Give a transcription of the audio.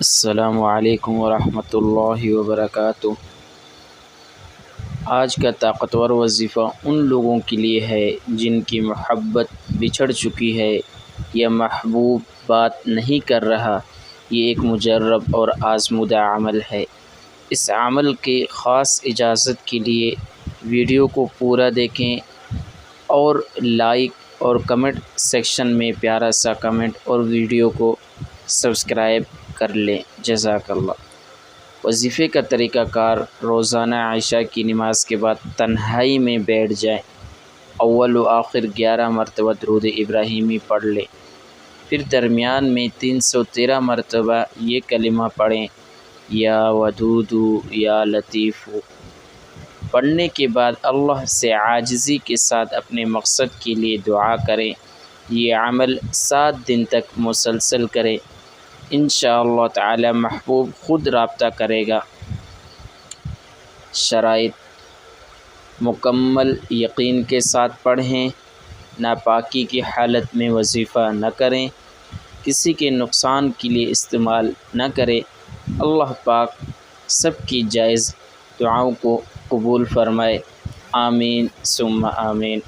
السلام علیکم ورحمۃ اللہ وبرکاتہ۔ آج کا طاقتور وظیفہ ان لوگوں کے لیے ہے جن کی محبت بچھڑ چکی ہے یا محبوب بات نہیں کر رہا۔ یہ ایک مجرب اور آزمودہ عمل ہے۔ اس عمل کے خاص اجازت کے لیے ویڈیو کو پورا دیکھیں اور لائک اور کمنٹ سیکشن میں پیارا سا کمنٹ اور ویڈیو کو سبسکرائب کر لیں۔ جزاک اللہ۔ وظیفے کا طریقہ کار: روزانہ عشاء کی نماز کے بعد تنہائی میں بیٹھ جائیں، اول و آخر 11 مرتبہ درود ابراہیمی پڑھ لیں، پھر درمیان میں 313 مرتبہ یہ کلمہ پڑھیں، یا ودود یا لطیف۔ پڑھنے کے بعد اللہ سے عاجزی کے ساتھ اپنے مقصد کے لیے دعا کریں۔ یہ عمل 7 دن تک مسلسل کریں، انشاءاللہ تعالی محبوب خود رابطہ کرے گا۔ شرائط: مکمل یقین کے ساتھ پڑھیں، ناپاکی کی حالت میں وظیفہ نہ کریں، کسی کے نقصان کے لیے استعمال نہ کریں۔ اللہ پاک سب کی جائز دعاؤں کو قبول فرمائے، آمین ثم آمین۔